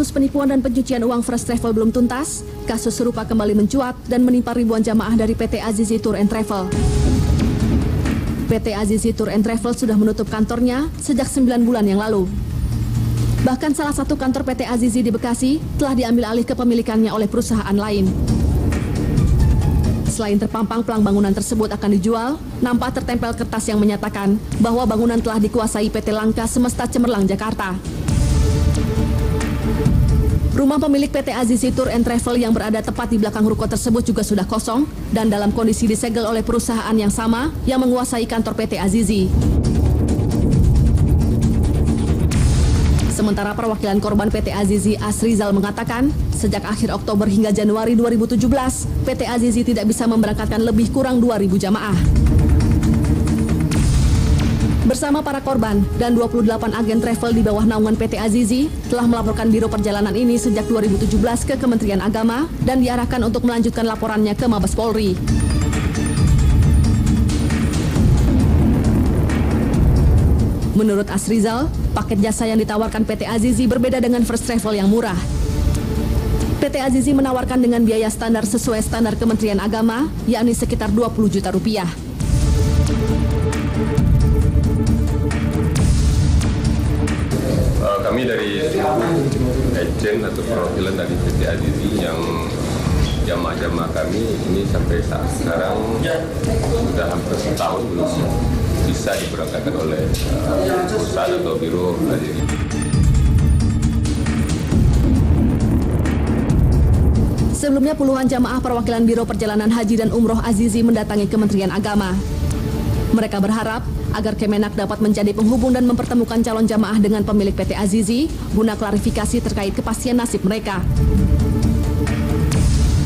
Kasus penipuan dan pencucian uang First Travel belum tuntas, kasus serupa kembali mencuat dan menimpa ribuan jamaah dari PT Azizi Tour and Travel. PT Azizi Tour and Travel sudah menutup kantornya sejak 9 bulan yang lalu. Bahkan salah satu kantor PT Azizi di Bekasi telah diambil alih kepemilikannya oleh perusahaan lain. Selain terpampang pelang bangunan tersebut akan dijual, nampak tertempel kertas yang menyatakan bahwa bangunan telah dikuasai PT Langka Semesta Cemerlang Jakarta. Rumah pemilik PT Azizi Tour and Travel yang berada tepat di belakang ruko tersebut juga sudah kosong dan dalam kondisi disegel oleh perusahaan yang sama yang menguasai kantor PT Azizi. Sementara perwakilan korban PT Azizi Asrizal mengatakan, sejak akhir Oktober hingga Januari 2017, PT Azizi tidak bisa memberangkatkan lebih kurang 2.000 jamaah. Bersama para korban dan 28 agen travel di bawah naungan PT Azizi telah melaporkan Biro Perjalanan ini sejak 2017 ke Kementerian Agama dan diarahkan untuk melanjutkan laporannya ke Mabes Polri. Menurut Asrizal, paket jasa yang ditawarkan PT Azizi berbeda dengan First Travel yang murah. PT Azizi menawarkan dengan biaya standar sesuai standar Kementerian Agama, yakni sekitar 20 juta rupiah. Kami dari agen atau perwakilan dari PT Azizi yang jamaah-jamaah kami ini sampai saat sekarang sudah hampir setahun belum bisa diberangkatkan oleh perusahaan atau Biro Azizi. Sebelumnya puluhan jamaah perwakilan Biro Perjalanan Haji dan Umroh Azizi mendatangi Kementerian Agama. Mereka berharap agar Kemenak dapat menjadi penghubung dan mempertemukan calon jamaah dengan pemilik PT Azizi guna klarifikasi terkait kepastian nasib mereka.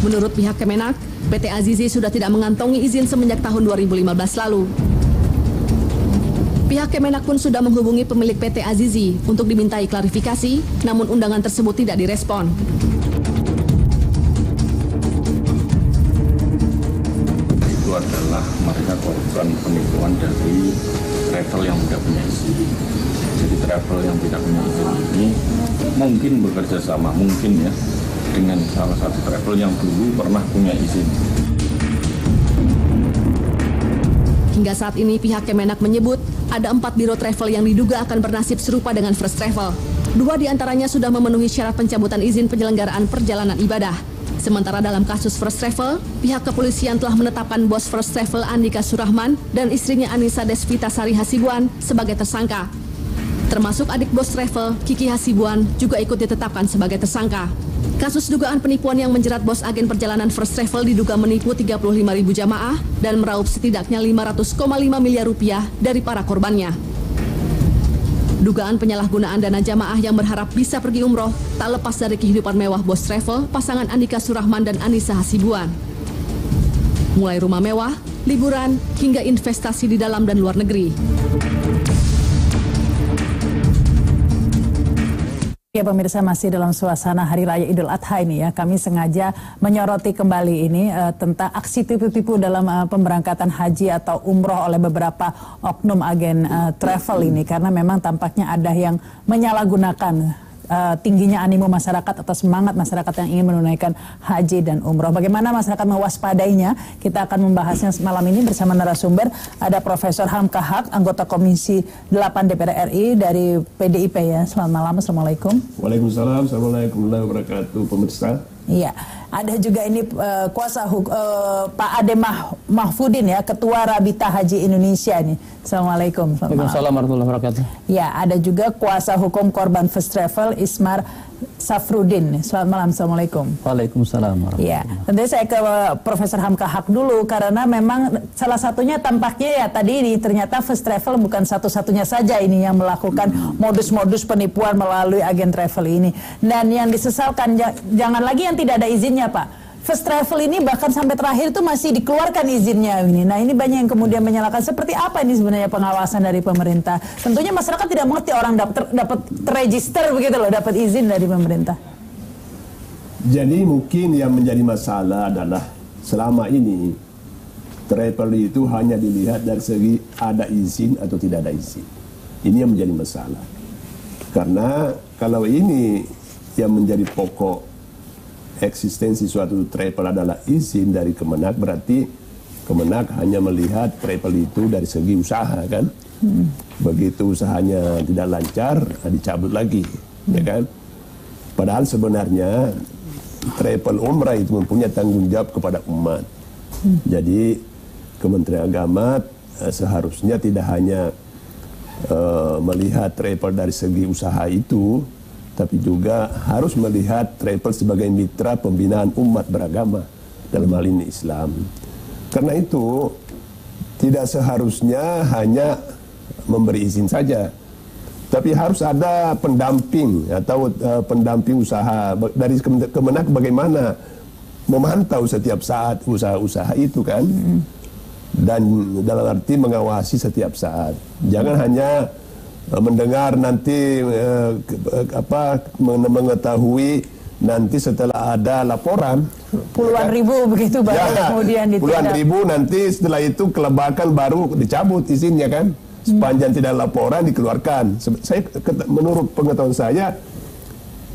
Menurut pihak Kemenak, PT Azizi sudah tidak mengantongi izin semenjak tahun 2015 lalu. Pihak Kemenak pun sudah menghubungi pemilik PT Azizi untuk dimintai klarifikasi, namun undangan tersebut tidak direspon. Itu adalah mereka korban penipuan dari travel yang tidak punya izin. Jadi travel yang tidak punya izin ini mungkin bekerja sama, mungkin ya, dengan salah satu travel yang dulu pernah punya izin. Hingga saat ini pihak Kemenak menyebut ada 4 biro travel yang diduga akan bernasib serupa dengan First Travel. 2 diantaranya sudah memenuhi syarat pencabutan izin penyelenggaraan perjalanan ibadah. Sementara dalam kasus First Travel, pihak kepolisian telah menetapkan bos First Travel Andika Surahman dan istrinya Anissa Desvita Sari Hasibuan sebagai tersangka. Termasuk adik bos travel, Kiki Hasibuan, juga ikut ditetapkan sebagai tersangka. Kasus dugaan penipuan yang menjerat bos agen perjalanan First Travel diduga menipu 35.000 jamaah dan meraup setidaknya 500,5 miliar rupiah dari para korbannya. Dugaan penyalahgunaan dana jamaah yang berharap bisa pergi umroh tak lepas dari kehidupan mewah bos travel pasangan Andika Surahman dan Anissa Hasibuan. Mulai rumah mewah, liburan, hingga investasi di dalam dan luar negeri. Ya pemirsa, masih dalam suasana Hari Raya Idul Adha ini ya, kami sengaja menyoroti kembali ini tentang aksi tipu-tipu dalam pemberangkatan haji atau umroh oleh beberapa oknum agen travel ini, karena memang tampaknya ada yang menyalahgunakan tingginya animo masyarakat atau semangat masyarakat yang ingin menunaikan haji dan umroh. Bagaimana masyarakat mewaspadainya? Kita akan membahasnya malam ini bersama narasumber. Ada Profesor Hamka Haq, anggota Komisi 8 DPR RI dari PDIP ya. Selamat malam, Assalamualaikum. Waalaikumsalam, Assalamualaikum warahmatullahi wabarakatuh, pemirsa. Iya, ada juga ini kuasa Pak Ade Mahfudin ya, Ketua Rabita Haji Indonesia ini. Assalamualaikum. Waalaikumsalam warahmatullahi wabarakatuh. Ya, ada juga kuasa hukum korban First Travel Ismar Safrudin. Selamat malam, Assalamualaikum. Waalaikumsalam. Ya, tentunya saya ke Profesor Hamka Haq dulu, karena memang salah satunya tampaknya ya tadi ini ternyata First Travel bukan satu-satunya saja ini yang melakukan modus-modus penipuan melalui agen travel ini. Dan yang disesalkan, jangan lagi yang tidak ada izinnya Pak. First Travel ini bahkan sampai terakhir itu masih dikeluarkan izinnya ini. Nah ini banyak yang kemudian menyalahkan. Seperti apa ini sebenarnya pengawasan dari pemerintah? Tentunya masyarakat tidak mengerti orang dapat terregister begitu loh, dapat izin dari pemerintah. Jadi mungkin yang menjadi masalah adalah selama ini travel itu hanya dilihat dari segi ada izin atau tidak ada izin. Ini yang menjadi masalah. Karena kalau ini yang menjadi pokok eksistensi suatu travel adalah izin dari Kemenak, berarti Kemenak hanya melihat travel itu dari segi usaha kan. Begitu usahanya tidak lancar, dicabut lagi, ya kan. Padahal sebenarnya travel umrah itu mempunyai tanggung jawab kepada umat. Jadi Kementerian Agama seharusnya tidak hanya melihat travel dari segi usaha itu, tapi juga harus melihat travel sebagai mitra pembinaan umat beragama, dalam hal ini Islam. Karena itu tidak seharusnya hanya memberi izin saja, tapi harus ada pendamping atau pendamping usaha dari Kemenak bagaimana memantau setiap saat usaha-usaha itu kan, dan dalam arti mengawasi setiap saat. Jangan hanya mendengar nanti mengetahui nanti setelah ada laporan puluhan ribu begitu baru kemudian ditindak. Puluhan ribu nanti setelah itu kelebakan baru dicabut izinnya kan. Sepanjang tidak laporan dikeluarkan. Saya menurut pengetahuan saya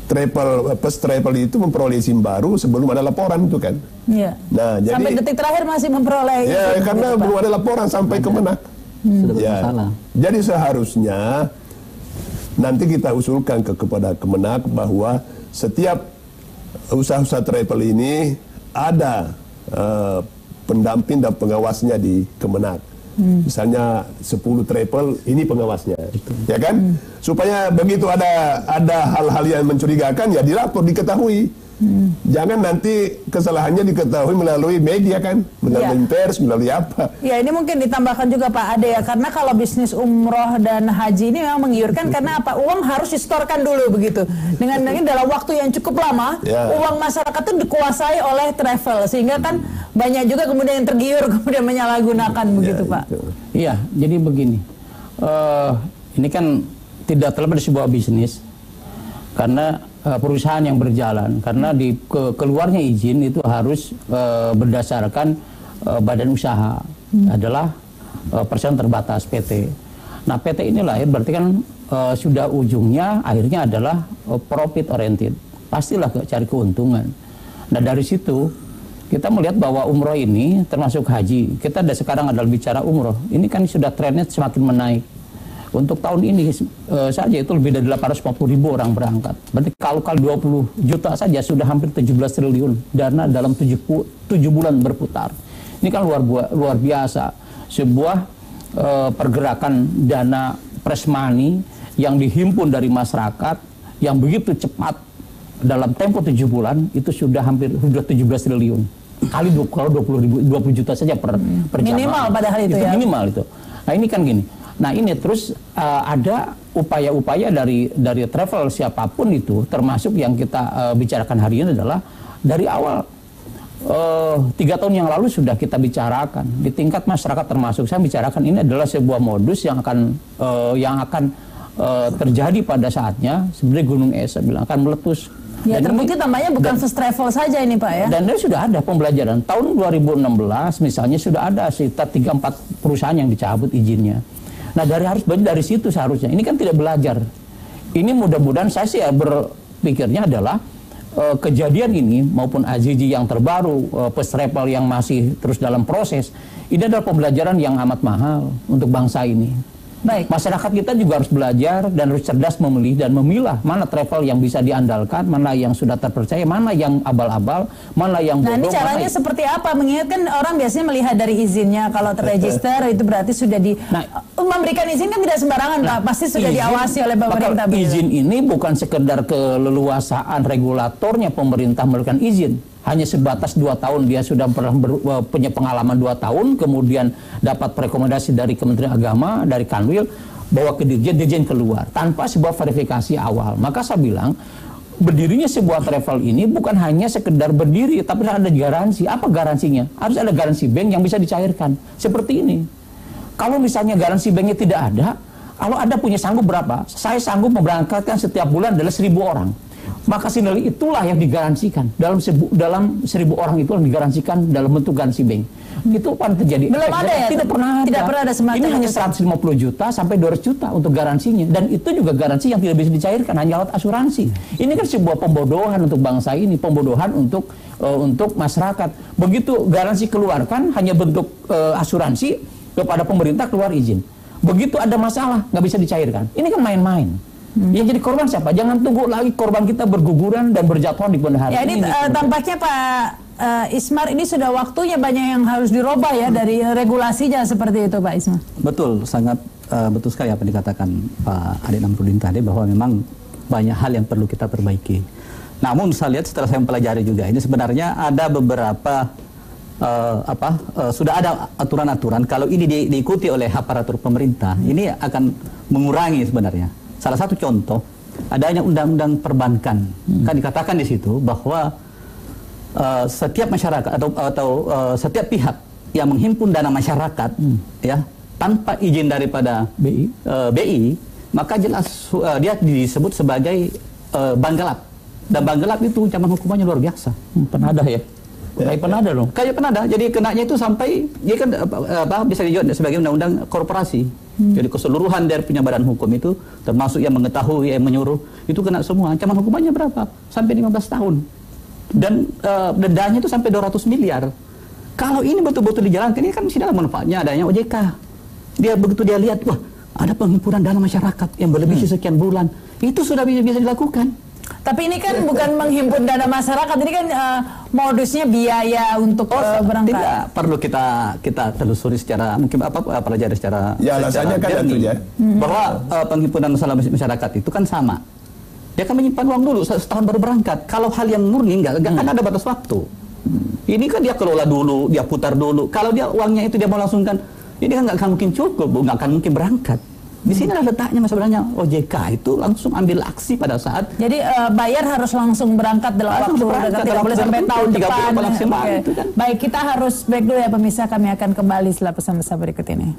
travel itu memperoleh izin baru sebelum ada laporan itu kan. Iya. Nah, jadi sampai detik terakhir masih memperoleh izin. Ya, karena gitu, belum ada laporan sampai Kemenak. Sudah Ya. bermasalah. Jadi seharusnya nanti kita usulkan kepada Kemenak bahwa setiap usaha-usaha travel ini ada pendamping dan pengawasnya di Kemenak. Misalnya 10 travel ini pengawasnya, ya kan? Supaya begitu ada hal-hal yang mencurigakan ya dilapor, diketahui. Jangan nanti kesalahannya diketahui melalui media kan, melalui pers, melalui apa. Ya, ini mungkin ditambahkan juga Pak Ade ya, karena kalau bisnis umroh dan haji ini memang menggiurkan karena apa? Uang harus disetorkan dulu begitu. Dengan dalam waktu yang cukup lama, uang masyarakat itu dikuasai oleh travel, sehingga kan banyak juga kemudian yang tergiur kemudian menyalahgunakan begitu Pak. Iya, jadi begini. Ini kan tidak terlepas dari sebuah bisnis, karena perusahaan yang berjalan, karena di keluarnya izin itu harus berdasarkan badan usaha, adalah persen terbatas PT. Nah, PT ini lahir berarti kan sudah ujungnya akhirnya adalah profit oriented, pastilah cari keuntungan. Nah, dari situ kita melihat bahwa umroh ini termasuk haji, kita sekarang adalah bicara umroh, ini kan sudah trennya semakin menaik. Untuk tahun ini saja itu lebih dari 850.000 orang berangkat. Berarti kalau kali 20 juta saja sudah hampir 17 triliun dana dalam 7 bulan berputar. Ini kan luar biasa. Sebuah pergerakan dana press money yang dihimpun dari masyarakat yang begitu cepat dalam tempo 7 bulan itu sudah hampir 17 triliun. Kali 20 juta saja per jamaah. Minimal padahal itu ya. Minimal itu. Nah, ini kan gini. Nah, ini terus ada upaya-upaya dari travel siapapun itu, termasuk yang kita bicarakan hari ini adalah dari awal 3 tahun yang lalu sudah kita bicarakan di tingkat masyarakat, termasuk saya bicarakan ini adalah sebuah modus yang akan terjadi pada saatnya. Sebenarnya Gunung Es bilang akan meletus. Ya, terbukti tampaknya bukan first travel saja ini Pak ya. Dan sudah ada pembelajaran. Tahun 2016 misalnya sudah ada sekitar 3-4 perusahaan yang dicabut izinnya. Nah, dari situ seharusnya. Ini kan tidak belajar. Ini mudah-mudahan saya sih berpikirnya adalah kejadian ini maupun AZJ yang terbaru, first travel yang masih terus dalam proses, ini adalah pembelajaran yang amat mahal untuk bangsa ini. Baik, masyarakat kita juga harus belajar dan harus cerdas memilih dan memilah mana travel yang bisa diandalkan, mana yang sudah terpercaya, mana yang abal-abal, mana yang bodoh. Nah, ini caranya seperti apa? Mengingatkan orang biasanya melihat dari izinnya, kalau terregister itu berarti sudah memberikan izin kan tidak sembarangan Pak, pasti sudah diawasi oleh pemerintah. Izin ini bukan sekedar keleluasaan regulatornya pemerintah memberikan izin. Hanya sebatas 2 tahun dia sudah pernah punya pengalaman 2 tahun, kemudian dapat rekomendasi dari Kementerian Agama, dari Kanwil, bawa ke Dirjen keluar tanpa sebuah verifikasi awal. Maka saya bilang berdirinya sebuah travel ini bukan hanya sekedar berdiri, tapi harus ada garansi. Apa garansinya? Harus ada garansi bank yang bisa dicairkan. Seperti ini. Kalau misalnya garansi banknya tidak ada, kalau ada punya sanggup berapa? Saya sanggup memberangkatkan setiap bulan adalah 1.000 orang. Maka sinergi itulah yang digaransikan dalam 1000 orang itu yang digaransikan dalam bentuk garansi bank. Itu kan terjadi. Belum ada ya? Tidak pernah ada. semacam ini hanya 150 juta sampai 200 juta untuk garansinya, dan itu juga garansi yang tidak bisa dicairkan, hanya lewat asuransi. Ini kan sebuah pembodohan untuk bangsa ini, pembodohan untuk masyarakat. Begitu garansi keluarkan hanya bentuk asuransi, kepada pemerintah keluar izin. Begitu ada masalah nggak bisa dicairkan. Ini kan main-main. Yang jadi korban siapa? Jangan tunggu lagi korban kita berguguran dan berjatuhan di bendahara. Ya ini tampaknya Pak Ismar, ini sudah waktunya banyak yang harus dirubah ya dari regulasinya seperti itu, Pak Ismar. Betul, sangat betul sekali apa yang dikatakan Pak Adik Namrudin tadi, bahwa memang banyak hal yang perlu kita perbaiki. Namun saya lihat setelah saya mempelajari juga, ini sebenarnya ada beberapa sudah ada aturan-aturan, kalau ini diikuti oleh aparatur pemerintah, ini akan mengurangi sebenarnya. Salah satu contoh, adanya undang-undang perbankan. Kan dikatakan di situ bahwa setiap masyarakat atau setiap pihak yang menghimpun dana masyarakat ya tanpa izin daripada BI, maka jelas dia disebut sebagai bank gelap. Dan bank gelap itu ancaman hukumannya luar biasa. Penadah ya. Kayak penadah dong. Kayak penadah. Jadi kenanya itu sampai dia kan bisa dijual sebagai undang-undang korporasi. Jadi keseluruhan dari punya badan hukum itu, termasuk yang mengetahui, yang menyuruh, itu kena semua. Ancaman hukumannya berapa? Sampai 15 tahun. Dan dendanya itu sampai 200 miliar. Kalau ini betul-betul dijalankan, ini kan mesti dalam manfaatnya adanya OJK. Begitu dia lihat, wah ada penghimpunan dana masyarakat yang berlebih sekian bulan, itu sudah bisa dilakukan. Tapi ini kan bukan menghimpun dana masyarakat, ini kan modusnya biaya untuk berangkat. Tidak perlu kita telusuri secara mungkin pelajari secara alasannya kan itu ya. Bahwa penghimpunan masyarakat itu kan sama. Dia kan menyimpan uang dulu setahun baru berangkat. Kalau hal yang murni nggak kan ada batas waktu. Ini kan dia kelola dulu, dia putar dulu. Kalau dia uangnya itu dia mau langsungkan, ini kan nggak akan mungkin cukup, nggak akan mungkin berangkat. Di sini ada letaknya sebenarnya OJK itu langsung ambil aksi pada saat. Jadi bayar harus langsung berangkat dalam waktu dekat, tidak boleh sampai tahun depan. Okay. Baik, kita harus break dulu ya pemirsa, kami akan kembali setelah pesan-pesan berikut ini.